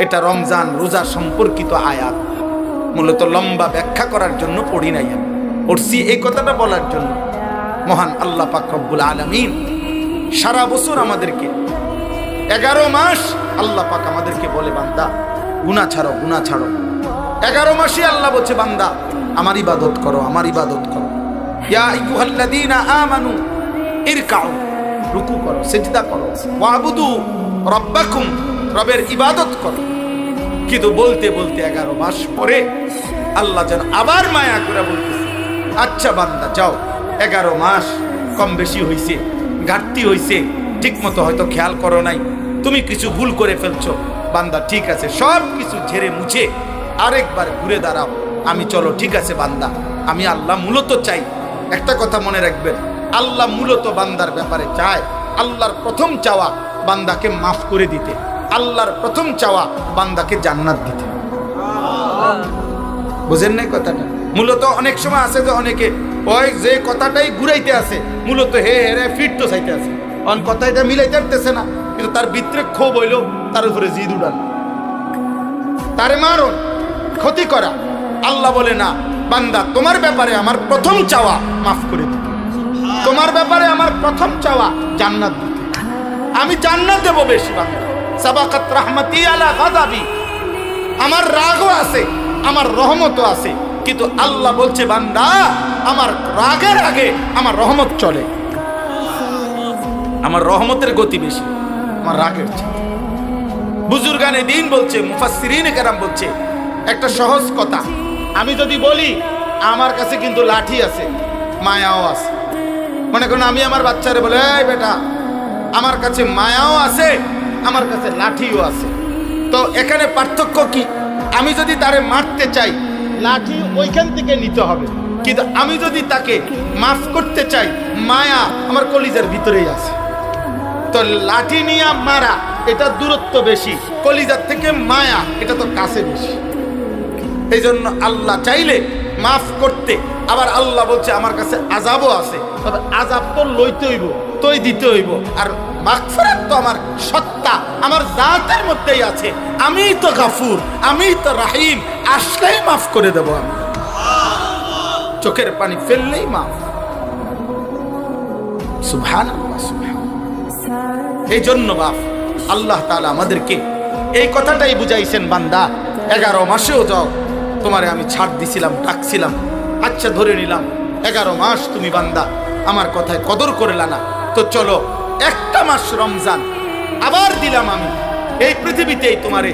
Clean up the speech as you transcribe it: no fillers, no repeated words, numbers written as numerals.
এটা রমজান রোজা সম্পর্কিত আয়াত, মূলত লম্বা ব্যাখ্যা করার জন্য পড়ি নাই, আমি পড়ছি এই কথাটা বলার জন্য। মহান আল্লাহ পাক রব্বুল আলামিন সারা বছর আমাদেরকে 11 মাস আল্লাহ পাক আমাদেরকে বলে, বান্দা গুনাহ ছাড়ো, গুনাহ ছাড়ো। 11 মাসে আল্লাহ বলছে, বান্দা আমার ইবাদত করো, আমার ইবাদত করো। ইয়া আইয়ুহাল্লাযীনা আমানু ইরকাউ, রুকু করো, সিজদা করো, ওয়াবুদু রাব্বাকুম, রবের ইবাদত করো। কিন্তু বলতে বলতে 11 মাস পরে আল্লাহ যেন আবার মায়া করে বলতেছে, আচ্ছা বান্দা যাও, 11 মাস কম বেশি হইছে, ঘাটতি হইছে, ঠিক মতো হয়তো খেয়াল করো নাই, তুমি কিছু ভুল করে ফেলছো, বান্দা ঠিক আছে, সব কিছু ঝেড়ে মুছে আরেকবার ঘুরে দাঁড়াও, আমি চলো, ঠিক আছে বান্দা, আমি আল্লাহ মূলত চাই। একটা কথা মনে রাখবেন, আল্লাহ মূলত বান্দার ব্যাপারে চায়, আল্লাহর প্রথম চাওয়া বান্দাকে মাফ করে দিতে, আল্লাহর প্রথম চাওয়া বান্দাকে জান্নাত দিতে। বুঝেন নাই কথাটা? মূলত অনেক সময় আছে যে অনেকে ওই যে কথাটাই ঘুরাইতে আছে, মূলত হে হেরে ফিট তো চাইতে আছে, অন কথাটা মিলাইতে পারতেছে না, কিন্তু তার ভিতরে ক্ষোভ হইল, তার উপরে জিদ উড়ান, তারে মারুন, ক্ষতি করা। আল্লাহ বলে না, বান্দা তোমার ব্যাপারে আমার প্রথম চাওয়া মাফ করে দিতে, তোমার ব্যাপারে আমার প্রথম চাওয়া জান্নাত দিতে, আমি জান্নাত দেব বেশি। বান্দা সাবাকাত রাহমাতি আলা গাযাবি, আমার রাগও আছে, আমার রহমতও আছে, কিন্তু আল্লাহ বলছে বান্দা আমার রাগের আগে আমার রহমত চলে, আমার রহমতের গতি বেশি আমার রাগের চেয়ে। বুজুর্গানে দ্বীন বলছে, মুফাসসিরিনে কেরাম বলছে, একটা সহজ কথা আমি যদি বলি, আমার কাছে কিন্তু লাঠি আছে, মায়াও আছে। মনে করুন আমি আমার বাচ্চারে বলে, এই বেটা আমার কাছে মায়াও আছে, আমার কাছে লাঠিও আছে, তো এখানে পার্থক্য কি? আমি যদি তারে মারতে চাই, লাঠি ওইখান থেকে নিতে হবে, কিন্তু আমি যদি তাকে মাফ করতে চাই, মায়া আমার কলিজার ভিতরেই আছে। তো লাঠি নিয়ে মারা এটা দূরত্ব বেশি, কলিজার থেকে মায়া এটা তো কাছে বেশি। এই জন্য আল্লাহ চাইলে মাফ করতে, আবার আল্লাহ বলছে আমার কাছে আযাবও আছে, তবে আযাব তো লইতে হইব, তোই দিতে হইব, আর মাগফিরাত তো আমার সত্তা, আমার জাতের মধ্যেই আছে, আমিই তো গাফুর, আমিই তো রাহিম, আসলেই মাফ করে দেব আমি, চোখের পানি ফেললেই মাফ। সুবহানাল্লাহ, সুবহানাল্লাহ। এই জন্য বাপ আল্লাহ তাআলা আমাদেরকে এই কথাটাই বুঝাইছেন, বান্দা 11 মাসেও যাও, তোমারে আমি ছাড় দিছিলাম, ডাকছিলাম, আচ্ছা ধরে নিলাম 11 মাস তুমি বান্দা আমার কথায় কদর করলা না, তো চলো একটা মাস রমজান আবার দিলাম আমি, এই পৃথিবীতেই তোমারে